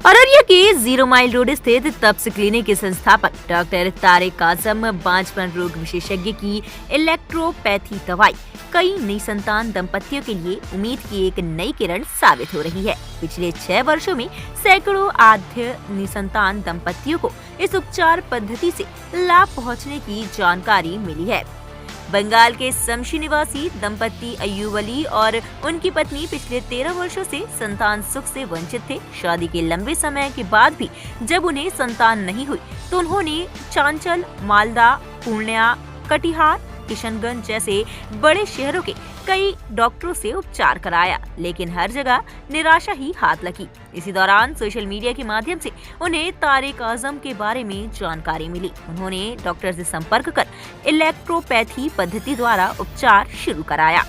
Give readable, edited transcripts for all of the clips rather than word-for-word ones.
अररिया के 0 mile road स्थित tapas clinic के संस्थापक डॉक्टर तारिक आजम बांझपन रोग विशेषज्ञ की इलेक्ट्रोपैथी दवाई कई निसंतान दंपतियों के लिए उम्मीद की एक नई किरण साबित हो रही है। पिछले 6 वर्षों में सैकड़ों आद्य निसंतान दंपतियों को इस उपचार पद्धति से लाभ पहुंचने की जानकारी मिली है। बंगाल के शमशी निवासी दंपति अय्यूब अली और उनकी पत्नी पिछले 13 वर्षों से संतान सुख से वंचित थे। शादी के लंबे समय के बाद भी जब उन्हें संतान नहीं हुई तो उन्होंने चांचल, मालदा, पूर्णिया, कटिहार, किशनगंज जैसे बड़े शहरों के कई डॉक्टरों से उपचार कराया, लेकिन हर जगह निराशा ही हाथ लगी। इसी दौरान सोशल मीडिया के माध्यम से उन्हें तारिक आजम के बारे में जानकारी मिली। उन्होंने डॉक्टर से संपर्क कर इलेक्ट्रोपैथी पद्धति द्वारा उपचार शुरू कराया।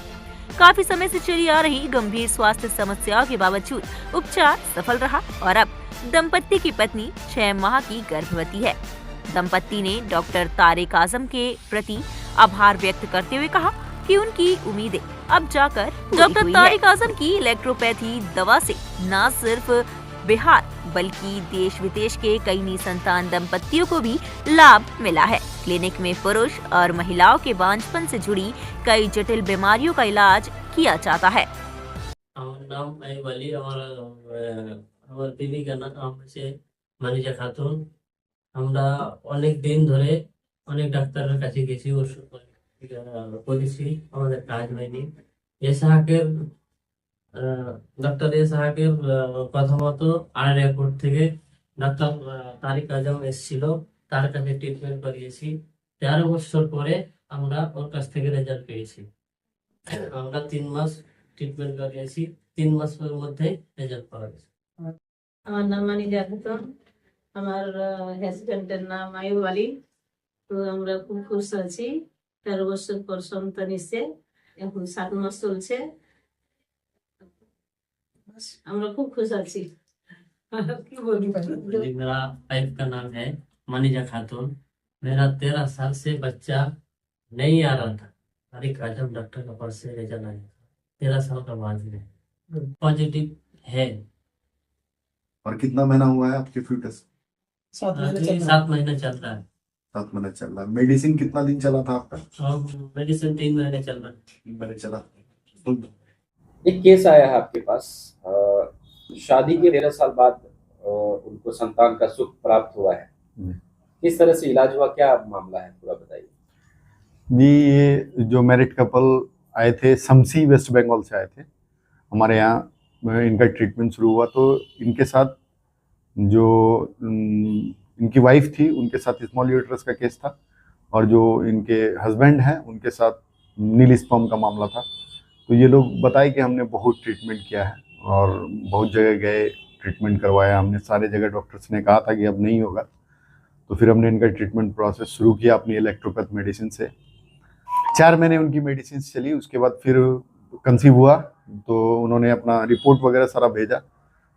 काफी समय से चली आ रही गंभीर स्वास्थ्य समस्याओं के बावजूद उपचार सफल रहा और अब दंपति की पत्नी 6 माह की गर्भवती है। दंपति ने डॉक्टर तारिक आजम के प्रति आभार व्यक्त करते हुए कहा कि उनकी उम्मीदें अब जाकर डॉक्टर तारिक आजम की इलेक्ट्रोपैथी दवा से न सिर्फ बिहार बल्कि देश विदेश के कई निसंतान दंपतियों को भी लाभ मिला है। क्लिनिक में पुरुष और महिलाओं के बांझपन से जुड़ी कई जटिल बीमारियों का इलाज किया जाता है। नाम अय्यूब अली আমার দিদির নাম হচ্ছে মানিজা খাতুন। আমরা অনেক দিন ধরে অনেক ডাক্তারের কাছে গেছি, ওষুধ করেছি, আমাদের কাজ হয়নি। এসহাকের ডক্টর এসহাকের কথা মতো আর এয়ারপোর্ট থেকে ডাক্তার তারিক আজম এসেছিল, তার কাছে ট্রিটমেন্ট করিয়েছি। 13 বছর পরে আমরা ওর কাছ থেকে রেজাল্ট পেয়েছি। আমরা 3 মাস ট্রিটমেন্ট করিয়েছি, 3 মাসের মধ্যে রেজাল্ট পাওয়া গেছে। আমার নাম মানিজা খাতুন, আমার হাজবেন্ডের নাম আয়ুব আলী। তো আমরা খুব খুশি আছি। 13 বছর পর সন্তান এসে এখন 7 মাস চলছে। আমরা খুব खुश আছি। কি বলবো? मेरा वाइफ का नाम है मानिजा खातून। मेरा 13 साल से बच्चा नहीं आ रहा था। तारिक आजम डॉक्टर के पास से रिजल्ट आया, 13 साल का बाद में पॉजिटिव है। और कितना महीना हुआ है आपके फीटस? 7 महीने चल रहा है। 7 महीने चल रहा है। मेडिसिन कितना दिन चला था आपका? मेडिसिन 3 महीने चल रहा है। 3 महीने चला। एक केस आया है आपके पास, शादी के 13 साल बाद उनको संतान का सुख प्राप्त हुआ है। किस तरह से इलाज हुआ, क्या मामला है, पूरा बताइए। जी, ये जो मैरिड कपल आए थे, शमसी वेस्ट बंगाल से आए थे हमारे यहाँ। इनका ट्रीटमेंट शुरू हुआ तो इनके साथ जो इनकी वाइफ थी उनके साथ स्मॉल यूट्रस का केस था, और जो इनके हस्बैंड हैं उनके साथ नील स्पर्म का मामला था। तो ये लोग बताए कि हमने बहुत ट्रीटमेंट किया है और बहुत जगह गए, ट्रीटमेंट करवाया हमने, सारे जगह डॉक्टर्स ने कहा था कि अब नहीं होगा। तो फिर हमने इनका ट्रीटमेंट प्रोसेस शुरू किया अपनी इलेक्ट्रोपैथ मेडिसिन से। 4 महीने उनकी मेडिसिन चली, उसके बाद फिर कंसीव हुआ तो उन्होंने अपना रिपोर्ट वगैरह सारा भेजा।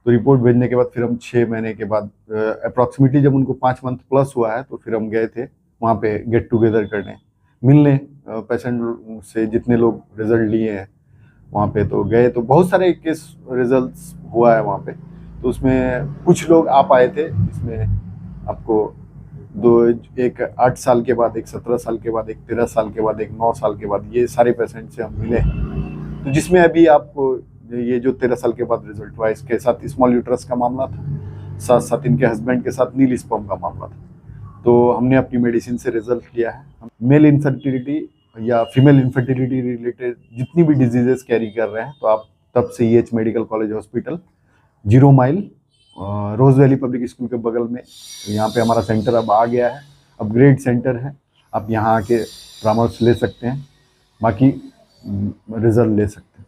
तो रिपोर्ट भेजने के बाद फिर हम 6 महीने के बाद अप्रॉक्सीमेटली जब उनको 5 मंथ प्लस हुआ है तो फिर हम गए थे वहाँ पे गेट टुगेदर करने, मिलने पेशेंट से जितने लोग रिजल्ट लिए हैं वहाँ पे। तो गए तो बहुत सारे केस रिजल्ट्स हुआ है वहाँ पे। तो उसमें कुछ लोग आ पाए थे, इसमें आपको एक 8 साल के बाद, एक 17 साल के बाद, एक 13 साल के बाद, एक 9 साल के बाद, ये सारे पेशेंट से हम मिले। तो जिसमें अभी आपको ये जो 13 साल के बाद रिजल्ट हुआ, इसके साथ स्मॉल यूट्रस का मामला था, साथ साथ इनके हस्बैंड के साथ नील स्पर्म का मामला था। तो हमने अपनी मेडिसिन से रिजल्ट लिया है। मेल इनफर्टिलिटी या फीमेल इनफर्टिलिटी रिलेटेड जितनी भी डिजीजेस कैरी कर रहे हैं तो आप तब से EH medical college hospital 0 mile rose valley public school के बगल में, यहाँ पे हमारा सेंटर अब आ गया है, अपग्रेड सेंटर है। आप यहाँ आके परामर्श ले सकते हैं, बाकी रिजल्ट ले सकते हैं।